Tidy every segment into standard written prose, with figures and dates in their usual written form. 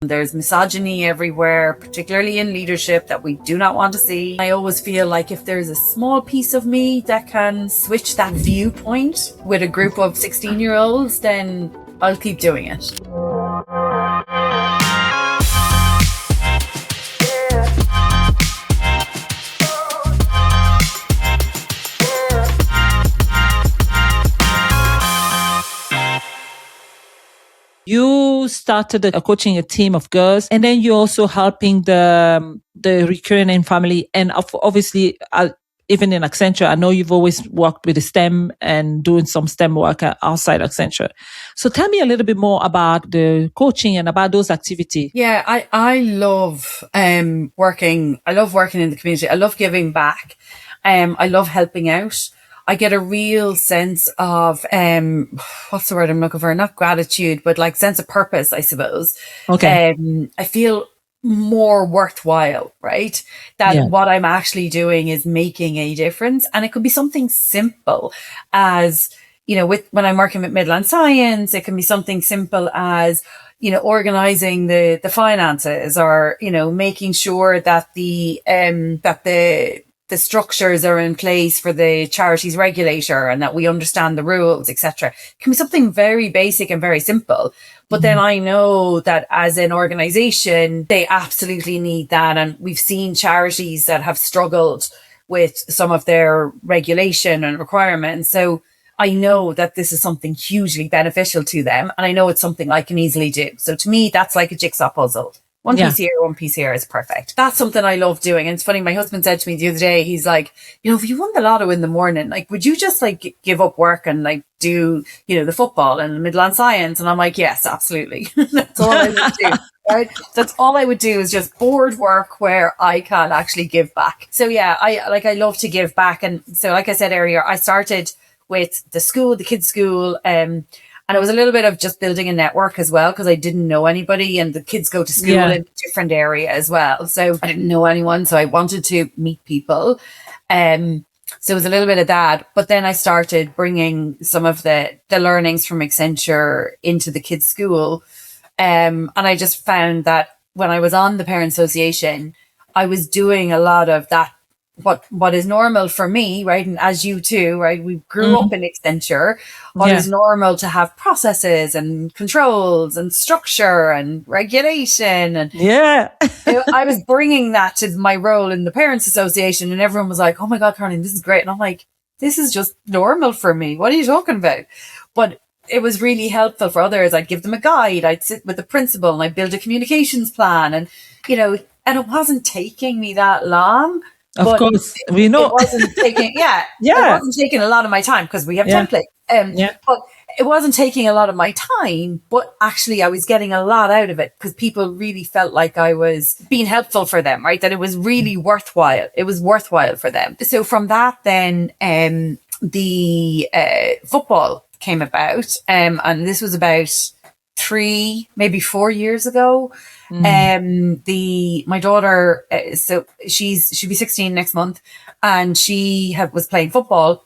There's misogyny everywhere, particularly in leadership, that we do not want to see. I always feel like if there's a small piece of me that can switch that viewpoint with a group of 16-year-olds, then I'll keep doing it. You started coaching a team of girls, and then you're also helping the Ukrainian family. And obviously, even in Accenture, I know you've always worked with the STEM and doing some STEM work outside Accenture. So tell me a little bit more about the coaching and about those activities. Yeah, I love working. I love working in the community. I love giving back. I love helping out. I get a real sense of, what's the word I'm looking for? Not gratitude, but like sense of purpose, I suppose. Okay. I feel more worthwhile, right? That what I'm actually doing is making a difference. And it could be something simple as, when I'm working with Midland Science, it can be something simple as, organizing the finances, or, making sure that the structures are in place for the charities regulator and that we understand the rules, etc. It can be something very basic and very simple. But then I know that as an organization, they absolutely need that. And we've seen charities that have struggled with some of their regulation and requirements. So I know that this is something hugely beneficial to them. And I know it's something I can easily do. So to me, that's like a jigsaw puzzle. One piece here, one piece here is perfect. That's something I love doing. And it's funny, my husband said to me the other day, he's like, if you won the lotto in the morning, like, would you just like give up work and like do, the football and Midland Science? And I'm like, yes, absolutely. That's all I would do. Right? That's all I would do, is just board work where I can actually give back. So yeah, I love to give back. And so, like I said earlier, I started with the kids' school, and it was a little bit of just building a network as well, because I didn't know anybody, and the kids go to school in a different area as well. So I didn't know anyone. So I wanted to meet people. So it was a little bit of that. But then I started bringing some of the learnings from Accenture into the kids' school. And I just found that when I was on the Parent Association, I was doing a lot of that, what is normal for me, right? And as you too, right? We grew up in Accenture. What is normal to have processes and controls and structure and regulation. And I was bringing that to my role in the Parents Association, and everyone was like, oh my God, Caroline, this is great. And I'm like, this is just normal for me. What are you talking about? But it was really helpful for others. I'd give them a guide. I'd sit with the principal and I'd build a communications plan. And, and it wasn't taking me that long. Of course, we know. It wasn't taking, it wasn't taking a lot of my time, because we have templates. But it wasn't taking a lot of my time, but actually I was getting a lot out of it, because people really felt like I was being helpful for them, right? That it was really worthwhile. It was worthwhile for them. So from that, then the football came about, and this was about 3, maybe 4 years ago. My daughter, so she'll be 16 next month, and she was playing football,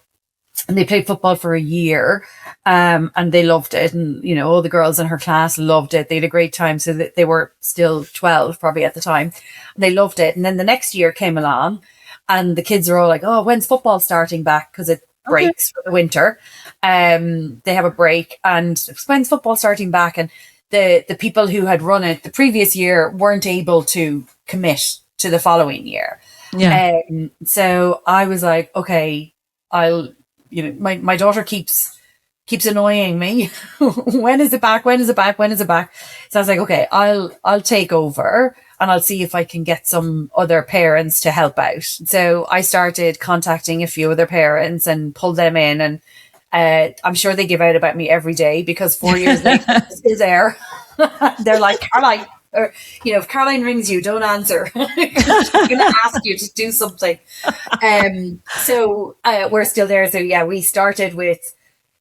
and they played football for a year, and they loved it. And, all the girls in her class loved it. They had a great time. So that they were still 12 probably at the time. And they loved it. And then the next year came along, and the kids are all like, oh, when's football starting back? Because it breaks for the winter. They have a break, and when's football starting back? And the people who had run it the previous year weren't able to commit to the following year. So I was like, okay, my daughter keeps annoying me. When is it back? When is it back? When is it back? So I was like, okay, I'll take over, and I'll see if I can get some other parents to help out. So I started contacting a few other parents and pulled them in, and I'm sure they give out about me every day, because 4 years later, it's still there. They're like, Caroline, or, if Caroline rings you, don't answer. She's going to ask you to do something. So we're still there. So yeah, we started with,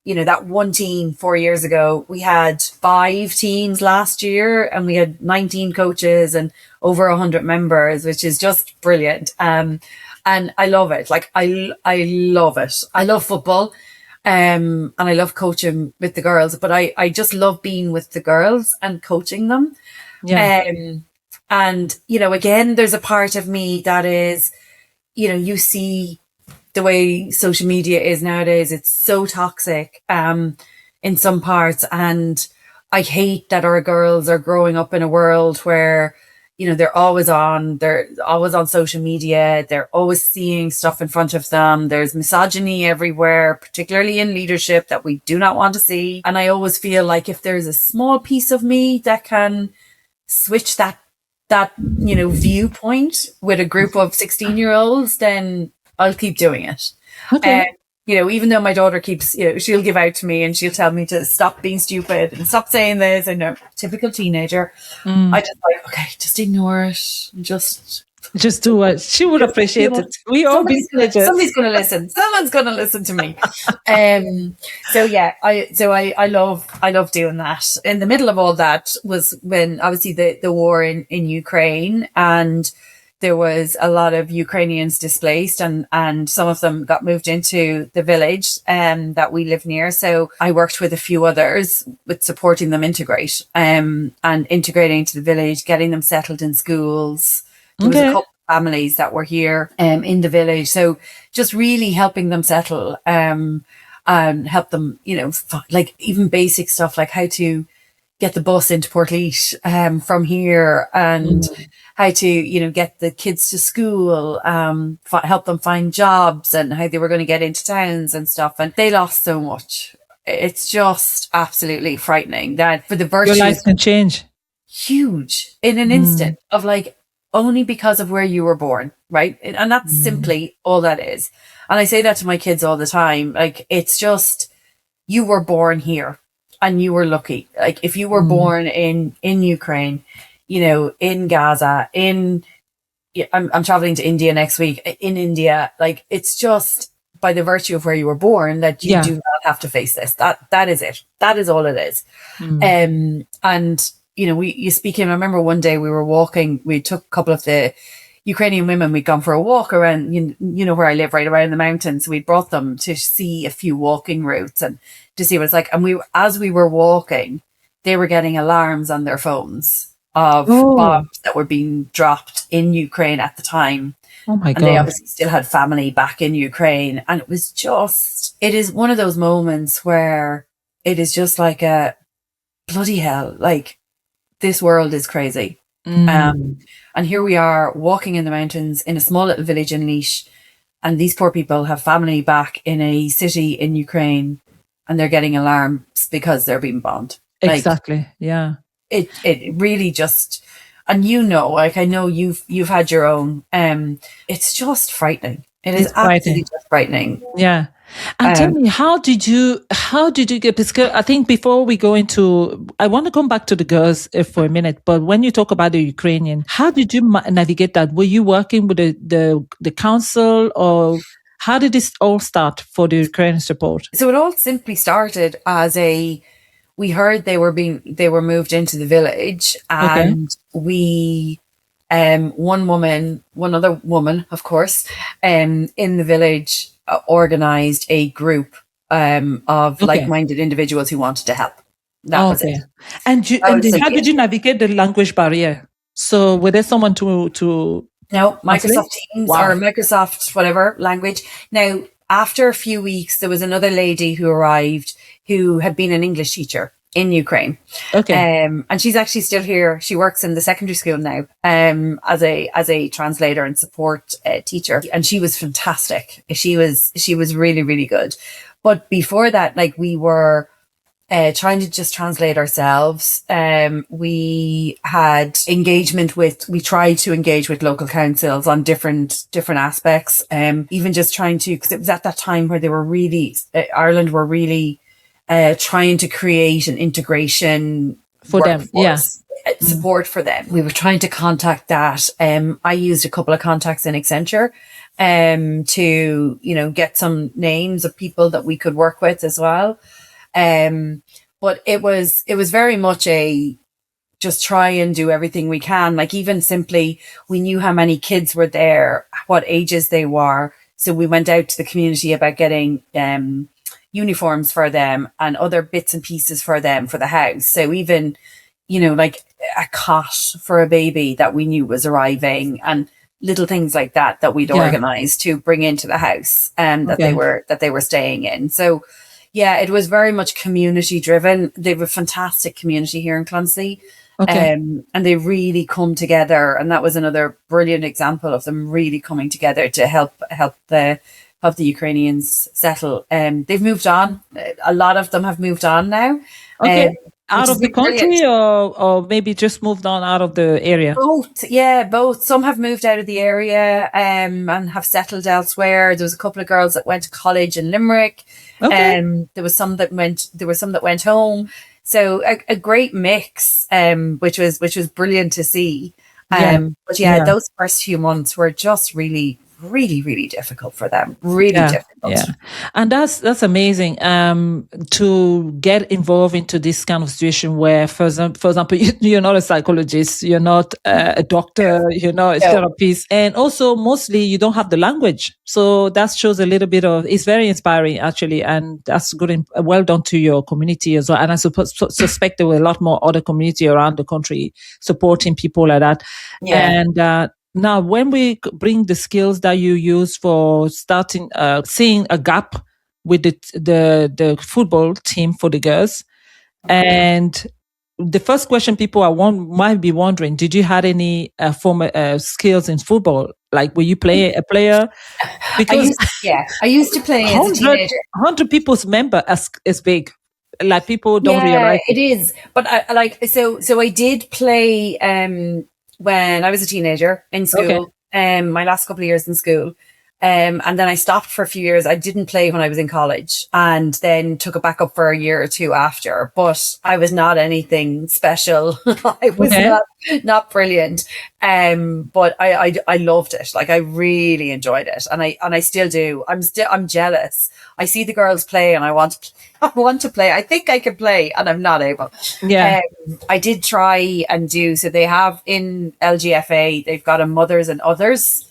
that one team 4 years ago. We had 5 teams last year, and we had 19 coaches and over 100 members, which is just brilliant. And I love it. Like, I love it. I love football. And I love coaching with the girls, but I just love being with the girls and coaching them. Yeah. And, again, there's a part of me that is, you see the way social media is nowadays, it's so toxic in some parts. And I hate that our girls are growing up in a world where, they're always on social media. They're always seeing stuff in front of them. There's misogyny everywhere, particularly in leadership, that we do not want to see. And I always feel like if there's a small piece of me that can switch that viewpoint with a group of 16-year-olds, then I'll keep doing it. Okay. Even though my daughter keeps, she'll give out to me and she'll tell me to stop being stupid and stop saying this. And typical teenager. I just okay, just ignore it. Just do it. She would appreciate it. We all be teenagers. Somebody's going to listen. Someone's going to listen to me. I love doing that. In the middle of all that was when obviously the war in Ukraine, and there was a lot of Ukrainians displaced, and some of them got moved into the village that we live near. So I worked with a few others with supporting them integrate and integrating into the village, getting them settled in schools. There was a couple of families that were here in the village. So just really helping them settle and help them, like even basic stuff like how to get the bus into Portleash from here, and how to, get the kids to school, help them find jobs, and how they were going to get into towns and stuff. And they lost so much. It's just absolutely frightening that for the virtues. Your life can change. Huge in an instant of like, only because of where you were born, right? And that's simply all that is. And I say that to my kids all the time. Like, it's just, you were born here and you were lucky. Like, if you were born in Ukraine, in Gaza, I'm traveling to India next week, in India, like, it's just by the virtue of where you were born that you do not have to face this. That is it. That is all it is. And you speak in, I remember one day we were walking, we took a couple of the Ukrainian women, we'd gone for a walk around, where I live, right around the mountains. We brought them to see a few walking routes and to see what it's like. And as we were walking, they were getting alarms on their phones of bombs that were being dropped in Ukraine at the time. Oh my God. And they obviously still had family back in Ukraine. And it is one of those moments where it is just like a bloody hell. Like, this world is crazy. And here we are walking in the mountains in a small little village in Laois, and these poor people have family back in a city in Ukraine, and they're getting alarms because they're being bombed. Exactly. Yeah. It really just, and like, I know you've had your own, it's just frightening. It's absolutely just frightening. Yeah. And tell me, how did you get, because I think before we go into, I want to come back to the girls for a minute, but when you talk about the Ukrainian, how did you navigate that? Were you working with the council, or how did this all start for the Ukrainian support? So it all simply started as we heard they were moved into the village, and we, one other woman, of course, in the village, organized a group of like-minded individuals who wanted to help. That was it. And how did you navigate the language barrier? So were there someone to No, Microsoft Teams or Microsoft whatever language. Now, after a few weeks, there was another lady who arrived who had been an English teacher in Ukraine. And she's actually still here. She works in the secondary school now as a translator and support teacher. And she was fantastic. She was really, really good. But before that, like, we were trying to just translate ourselves. We had we tried to engage with local councils on different aspects. Even just trying to, because it was at that time where they were really, Ireland were really trying to create an integration for them, support for them. We were trying to contact that. I used a couple of contacts in Accenture to, get some names of people that we could work with as well. But it was very much just try and do everything we can. Like, even simply, we knew how many kids were there, what ages they were. So we went out to the community about getting uniforms for them and other bits and pieces for them for the house. So even, like a cot for a baby that we knew was arriving, and little things like that we'd organize to bring into the house and that they were staying in. So yeah, it was very much community driven. They have a fantastic community here in Clonsea. And they really come together, and that was another brilliant example of them really coming together to help the Ukrainians settle. They've moved on. A lot of them have moved on now. Out of the country, or maybe just moved on out of the area? Both. Some have moved out of the area and have settled elsewhere. There was a couple of girls that went to college in Limerick. There was some that went home. So a great mix, which was brilliant to see. But those first few months were just really, really, really difficult for them. Really difficult. Yeah. And that's amazing. To get involved into this kind of situation where, for example, you're not a psychologist, you're not a doctor, you're not a therapist, and also mostly you don't have the language. So that shows a little bit of, it's very inspiring actually, and that's good and well done to your community as well. And I suspect there were a lot more other community around the country supporting people like that. And now, when we bring the skills that you use for starting, seeing a gap with the football team for the girls, and the first question people might be wondering: did you had any former skills in football? Like, were you a player? Because I used to play as a teenager. 100 people's member is big. Like, people don't realize it is. But so I did play. When I was a teenager in school, my last couple of years in school, and then I stopped for a few years. I didn't play when I was in college, and then took it back up for a year or two after. But I was not anything special. I was not brilliant. But I loved it. Like, I really enjoyed it, and I still do. I'm jealous. I see the girls play, and I want to play. I think I can play, and I'm not able. I did try and do. So they have in LGFA, they've got a mothers and others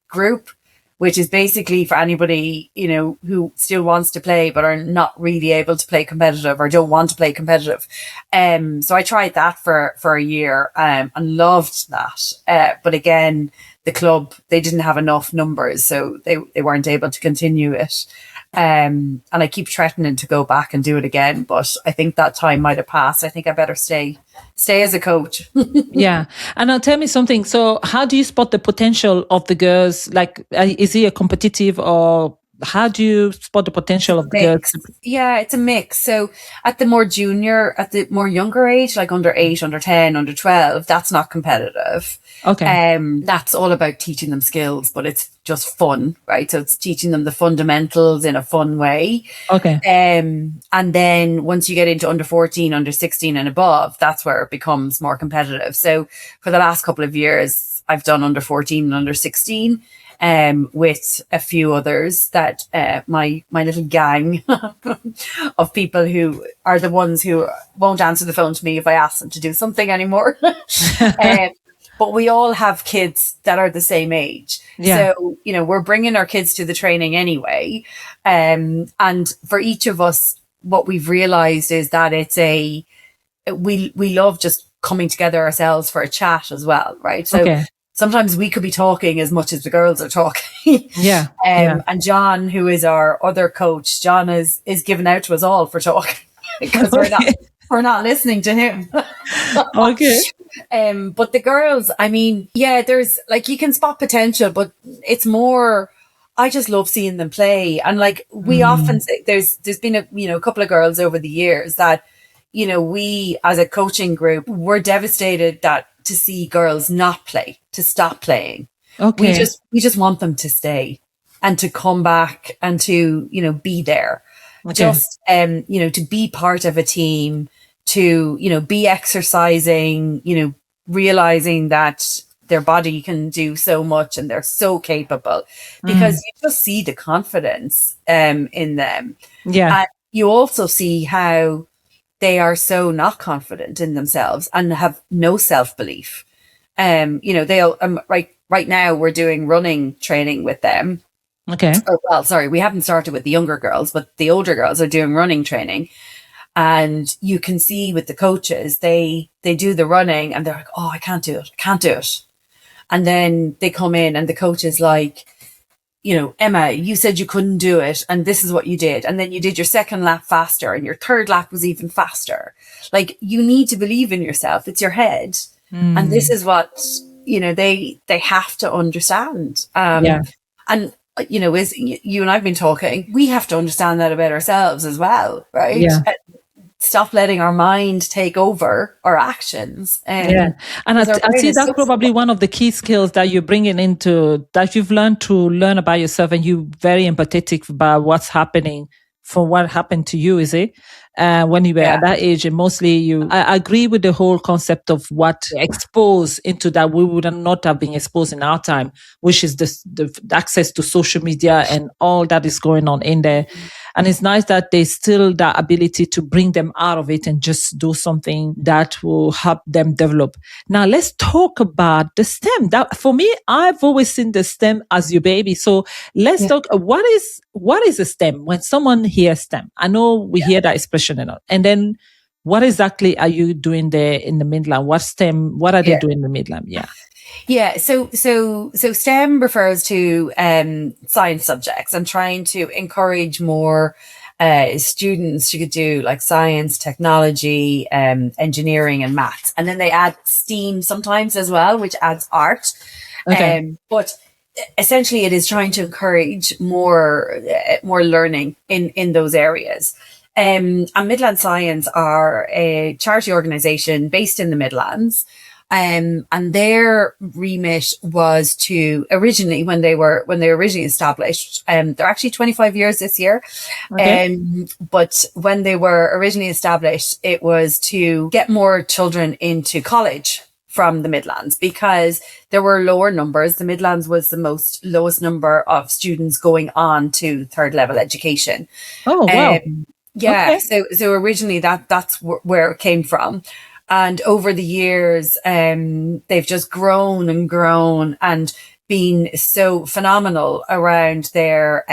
group, which is basically for anybody, who still wants to play but are not really able to play competitive or don't want to play competitive. So I tried that for a year and loved that. But again, the club, they didn't have enough numbers, so they weren't able to continue it. And I keep threatening to go back and do it again, but I think that time might have passed. I think I better stay as a coach. Yeah. And now tell me something. So how do you spot the potential of the girls? Like, is he a competitive, or how do you spot the potential of the girls? Yeah, it's a mix. So at the more younger age, like under 8, under 10, under 12, that's not competitive. That's all about teaching them skills, but it's just fun, right? So it's teaching them the fundamentals in a fun way. And then once you get into under 14, under 16 and above, that's where it becomes more competitive. So for the last couple of years, I've done under 14 and under 16. With a few others that my little gang of people who are the ones who won't answer the phone to me if I ask them to do something anymore. But we all have kids that are the same age. So, we're bringing our kids to the training anyway. And for each of us, what we've realized is that we love just coming together ourselves for a chat as well, right? So sometimes we could be talking as much as the girls are talking. And John, who is our other coach, John is given out to us all for talking because we're not listening to him. But the girls, I mean, there's like, you can spot potential, but it's more, I just love seeing them play. And like, we often say there's been a couple of girls over the years that, we as a coaching group, we're devastated to see girls not play, to stop playing. We just want them to stay and to come back and to, be there. Just, to be part of a team, to, be exercising, realizing that their body can do so much and they're so capable, because you just see the confidence in them. And you also see how they are so not confident in themselves and have no self-belief. They'll right now we're doing running training with them. We haven't started with the younger girls, but the older girls are doing running training. And you can see with the coaches, they do the running and they're like, oh, I can't do it. I can't do it. And then they come in and the coach is like, Emma, you said you couldn't do it and this is what you did. And then you did your second lap faster and your third lap was even faster. Like, you need to believe in yourself. It's your head. And this is what, they have to understand. And, as you and I've been talking, we have to understand that about ourselves as well, right? Yeah. Stop letting our mind take over our actions. And I see that's probably one of the key skills that you're bringing into, that you've learned to learn about yourself, and you're very empathetic about what's happening from what happened to you, is it? When you were at that age, and mostly I agree with the whole concept of what exposed into that we would not have been exposed in our time, which is the access to social media and all that is going on in there. And it's nice that there's still that ability to bring them out of it and just do something that will help them develop. Now, let's talk about the STEM. That, for me, I've always seen the STEM as your baby. So let's talk, what is a STEM? When someone hears STEM, I know we hear that expression a lot. And then what exactly are you doing there in the Midland? What are they doing in the Midland? Yeah, so STEM refers to science subjects and trying to encourage more students to do like science, technology, engineering and maths. And then they add STEAM sometimes as well, which adds art. Okay. But essentially it is trying to encourage more learning in those areas. And Midland Science are a charity organisation based in the Midlands. And their remit was to originally, when they were originally established, they're actually 25 years this year. Okay. But when they were originally established, it was to get more children into college from the Midlands, because there were lower numbers. The Midlands was the lowest number of students going on to third level education. Oh, wow. Yeah. Okay. So originally that's where it came from. And over the years, they've just grown and been so phenomenal around their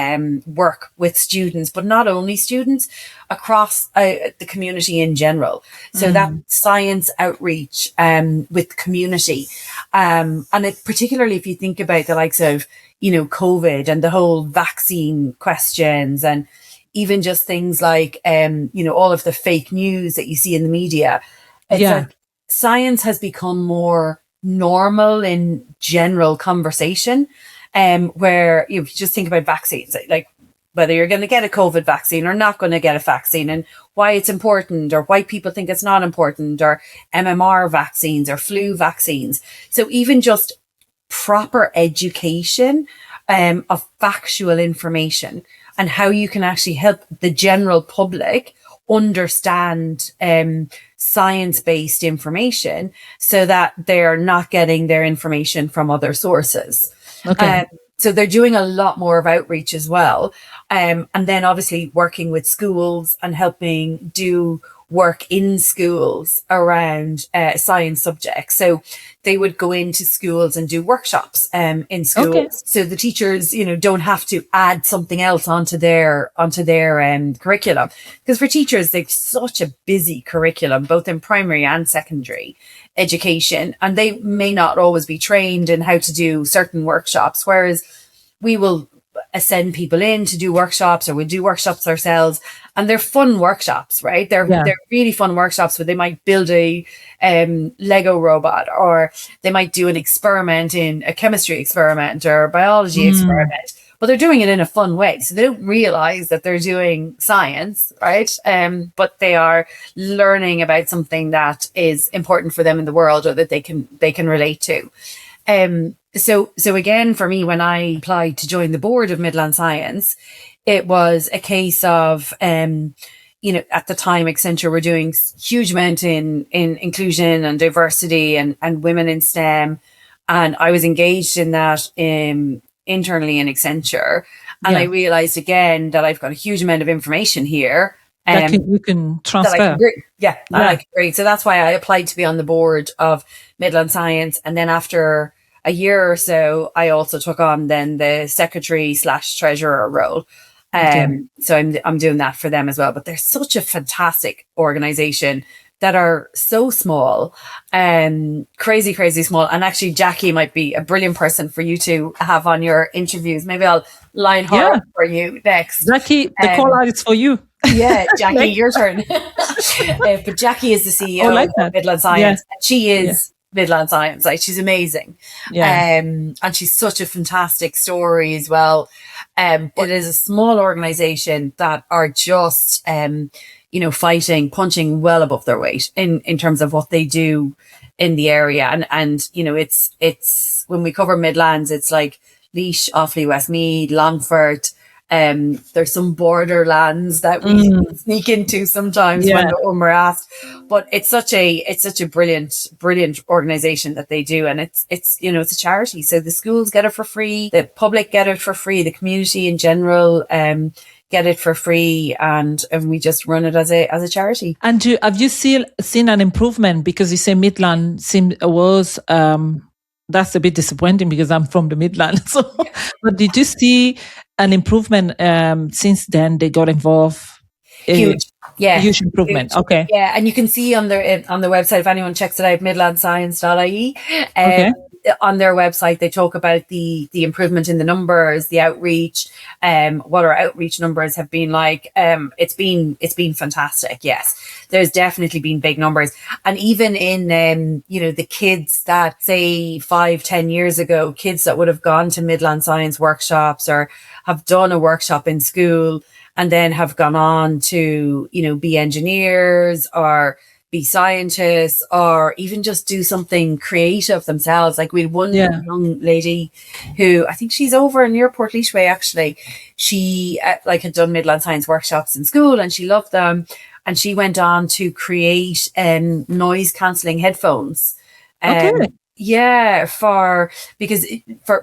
work with students, but not only students, across the community in general. So that science outreach with community. And it, particularly if you think about the likes of, COVID and the whole vaccine questions, and even just things like, all of the fake news that you see in the media. It's like science has become more normal in general conversation, where you just think about vaccines, like whether you're going to get a COVID vaccine or not going to get a vaccine, and why it's important, or why people think it's not important, or MMR vaccines or flu vaccines. So even just proper education of factual information and how you can actually help the general public understand science-based information, so that they're not getting their information from other sources. Okay. So they're doing a lot more of outreach as well. And then obviously working with schools and helping do work in schools around science subjects. So they would go into schools and do workshops in schools. Okay. So the teachers, don't have to add something else onto their curriculum. Because for teachers, they've such a busy curriculum, both in primary and secondary education, and they may not always be trained in how to do certain workshops, whereas we will send people in to do workshops, or we'll do workshops ourselves, and they're fun workshops, right? They're really fun workshops where they might build a Lego robot, or they might do an experiment in a chemistry experiment or a biology experiment, but they're doing it in a fun way. So they don't realize that they're doing science, right? But they are learning about something that is important for them in the world, or that they can relate to. So again, for me, when I applied to join the board of Midland Science, it was a case of, at the time, Accenture were doing huge amount in inclusion and diversity and women in STEM. And I was engaged in that internally in Accenture. And I realized again that I've got a huge amount of information here. That you can transfer. Great. So that's why I applied to be on the board of Midland Science. And then after a year or so, I also took on then the secretary/treasurer role. Okay. So I'm doing that for them as well. But they're such a fantastic organization that are so small, crazy, crazy small. And actually, Jackie might be a brilliant person for you to have on your interviews. Maybe I'll line her Yeah. up for you next. Jackie, the call out is for you. Yeah, Jackie, Like, your turn. But Jackie is the I CEO like of that. Midland Yeah. Science, and she Yeah. is Midland Science. Like, she's amazing. Yeah. And she's such a fantastic story as well. But it is a small organization that are just, fighting, punching well above their weight in terms of what they do in the area. And it's when we cover Midlands, it's like Laois, Offaly, Westmeath, Longford. There's some borderlands that we sneak into sometimes Yeah. when we're asked, but it's such a brilliant organization that they do, and it's it's a charity, so the schools get it for free, the public get it for free, the community in general get it for free, and we just run it as a charity. And have you seen an improvement? Because you say Midland was that's a bit disappointing because I'm from the Midlands. So, but did you see an improvement since then they got involved? Huge. Yeah. Huge improvement. Huge. Okay. Yeah. And you can see on their website, if anyone checks it out, midlandscience.ie, Okay. on their website, they talk about the improvement in the numbers, the outreach, what our outreach numbers have been like. It's been fantastic. Yes. There's definitely been big numbers. And even in, the kids that, say 5-10 years ago, kids that would have gone to Midland Science workshops or have done a workshop in school and then have gone on to, be engineers or be scientists or even just do something creative themselves. Like, we had one young lady who, I think she's over near Port Way actually. She had done Midland Science workshops in school and she loved them. And she went on to create noise cancelling headphones. Okay. Yeah,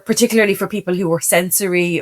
particularly for people who had sensory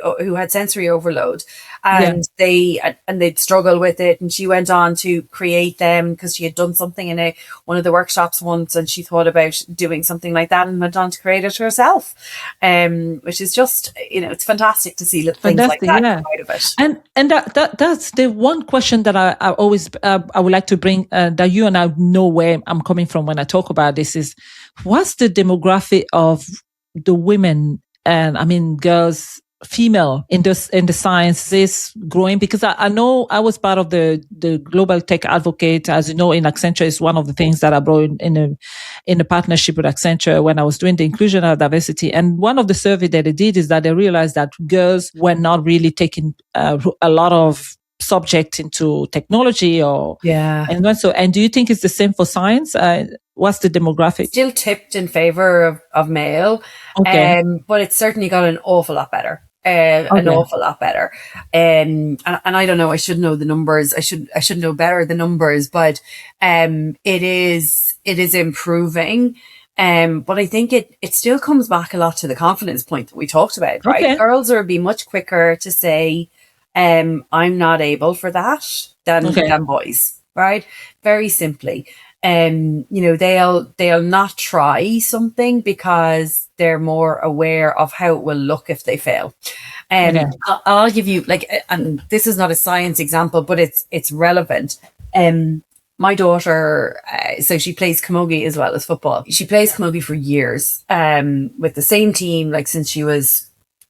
overload, and they'd struggle with it. And she went on to create them because she had done something in one of the workshops once, and she thought about doing something like that, and went on to create it herself. Which is just, it's fantastic to see little things like that come out of it. And that's the one question that I always I would like to bring that you and I know where I'm coming from when I talk about this is, what's the demographic of the women and girls, female in the sciences growing? Because I know I was part of the Global Tech Advocate, as you know, in Accenture. Is one of the things that I brought in a partnership with Accenture when I was doing the inclusion and diversity. And one of the survey that they did is that they realized that girls were not really taking a lot of subject into technology and do you think it's the same for science? What's the demographic? Still tipped in favor of male, but it's certainly got an awful lot better. An awful lot better. And I don't know, I should know the numbers. I should know better the numbers, but it is improving. But I think it still comes back a lot to the confidence point that we talked about, right? Okay. Girls will be much quicker to say, I'm not able for that than boys, right? Very simply. They'll not try something because they're more aware of how it will look if they fail. I'll give you and this is not a science example, but it's relevant. My daughter, so she plays camogie as well as football. She plays camogie for years, with the same team, since she was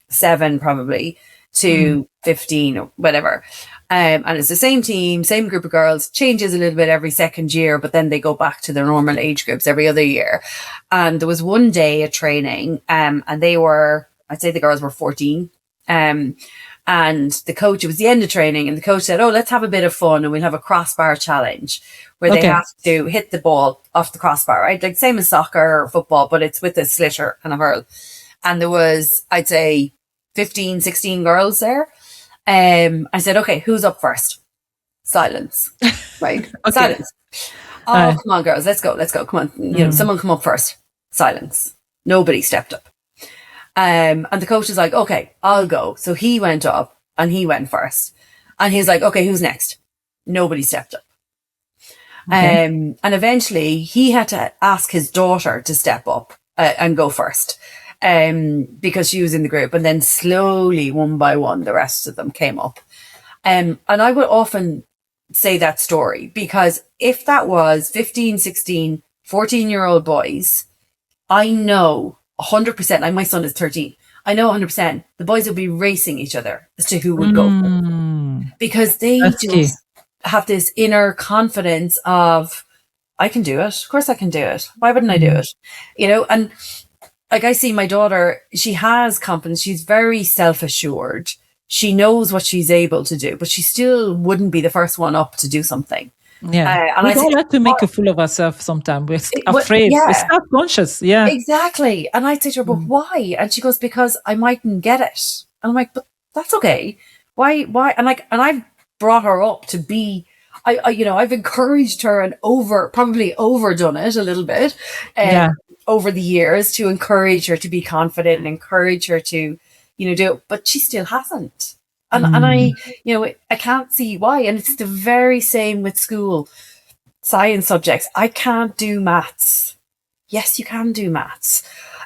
7 probably to 15 or whatever. And it's the same team, same group of girls, changes a little bit every second year, but then they go back to their normal age groups every other year. And there was one day at training, and I'd say the girls were 14. And the coach, it was the end of training, and the coach said, let's have a bit of fun and we'll have a crossbar challenge where they have to hit the ball off the crossbar, right? Like same as soccer or football, but it's with a slitter and a hurl. And there was, I'd say, 15, 16 girls there. I said, okay, who's up first? Silence. Right. Silence. Come on, girls, let's go. Come on. Someone come up first. Silence. Nobody stepped up. And the coach is like, okay, I'll go. So he went up and he went first. And he's like, okay, who's next? Nobody stepped up. And eventually he had to ask his daughter to step up and go first. because she was in the group, and then slowly, one by one, the rest of them came up. And I would often say that story, because if that was 15, 16, 14-year-old boys, I know 100%, like my son is 13, I know 100% the boys will be racing each other as to who would go for, because they That's key. just have this inner confidence of, I can do it. Of course I can do it. Why wouldn't I do it? You know, and like, I see my daughter, she has confidence. She's very self-assured. She knows what she's able to do, but she still wouldn't be the first one up to do something. Yeah. And We I don't say, like to make a fool of ourselves sometimes. We're afraid. yeah, We're self-conscious. Yeah. exactly. And I say to her, but why? And she goes, because I mightn't get it. And I'm like, but that's okay. Why? And I've brought her up to be, I've encouraged her and probably overdone it a little bit over the years, to encourage her to be confident and encourage her to, do it, but she still hasn't. And I can't see why. And it's the very same with school science subjects. I can't do maths. Yes, you can do maths.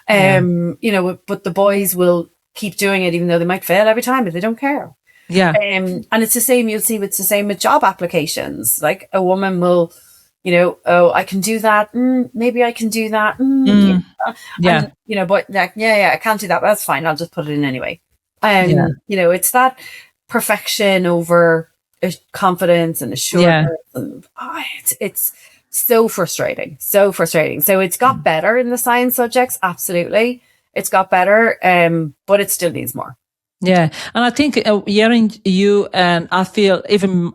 But the boys will keep doing it, even though they might fail every time, but they don't care. Yeah. And it's the same, it's the same with job applications. Like, a woman will, oh, I can do that. Maybe I can do that. Yeah. And, but like, I can't do that. But that's fine. I'll just put it in anyway. It's that perfection over confidence and assurance. And, it's so frustrating. So frustrating. So it's got better in the science subjects. Absolutely. It's got better. But it still needs more. Yeah. And I think hearing you, and I feel even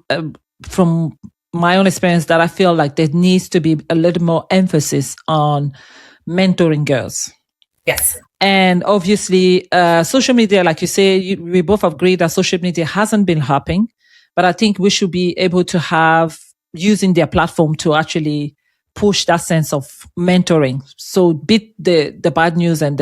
from my own experience, that I feel like there needs to be a little more emphasis on mentoring girls. Yes. And obviously, social media, like you say, we both agree that social media hasn't been helping, but I think we should be able to have, using their platform to actually push that sense of mentoring. So beat the bad news, and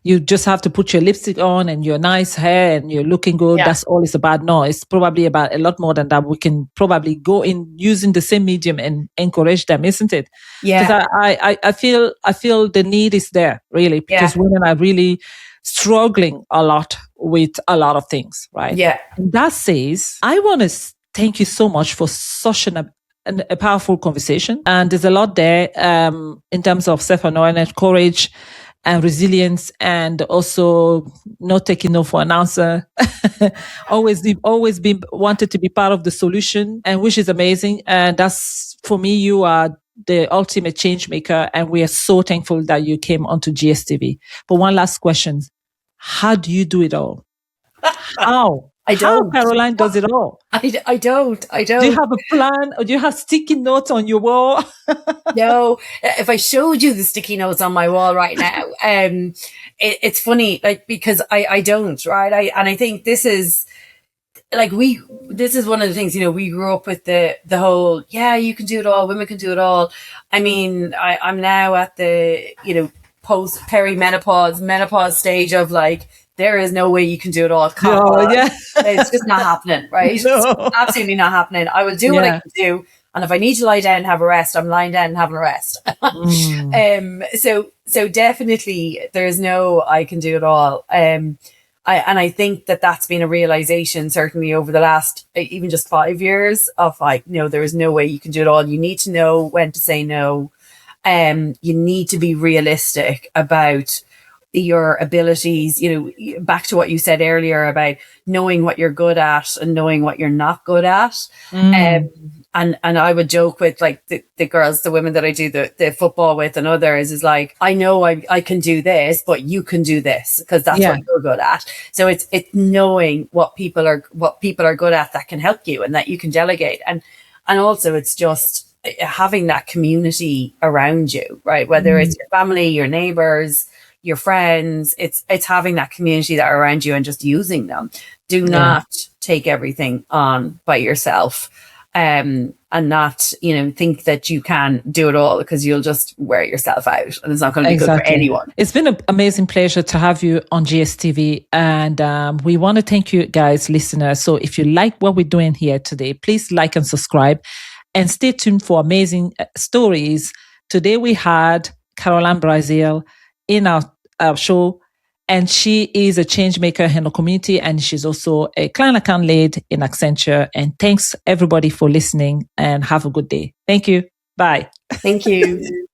you just have to put your lipstick on and your nice hair and you're looking good. Yeah. That's all it's about. No, it's probably about a lot more than that. We can probably go in using the same medium and encourage them, isn't it? Yeah. Because I feel the need is there, really, because women are really struggling a lot with a lot of things, right? Yeah. And that says, I want to thank you so much for such a powerful conversation. And there's a lot there in terms of self-awareness, courage, and resilience, and also not taking no for an answer. always been wanted to be part of the solution, and which is amazing. And that's, for me, you are the ultimate change maker, and we are so thankful that you came onto GSTV. But one last question: how do you do it all? How? How Caroline does it all? I don't. Do you have a plan, or do you have sticky notes on your wall? No. If I showed you the sticky notes on my wall right now, it's funny, like, because I don't, right? And I think this is like, this is one of the things, we grew up with the whole, you can do it all, women can do it all. I mean, I'm now at the, post menopause stage of, like, there is no way you can do it all. It's just not happening, right? No. It's absolutely not happening. I will do what I can do. And if I need to lie down and have a rest, I'm lying down and having a rest. So definitely there's no, I can do it all. I think that that's been a realization, certainly over the last, even just 5 years, of like, no, there is no way you can do it all. You need to know when to say no. You need to be realistic about your abilities, back to what you said earlier about knowing what you're good at and knowing what you're not good at. And I would joke with, like, the girls, the women that I do the football with and others, is like, I know I can do this, but you can do this, because that's what you're good at. So it's knowing what people are good at that can help you and that you can delegate. And also it's just having that community around you, right? Whether it's your family, your neighbors, your friends, it's having that community that are around you and just using them. Do not take everything on by yourself, and not, think that you can do it all, because you'll just wear yourself out and it's not going to be good for anyone. It's been an amazing pleasure to have you on GSTV, and we want to thank you guys, listeners. So if you like what we're doing here today, please like and subscribe, and stay tuned for amazing stories. Today we had Caroline Brazil in our show, And she is a change maker in the community, and she's also a client account lead in Accenture. And thanks everybody for listening, and have a good day. Thank you. Bye. Thank you.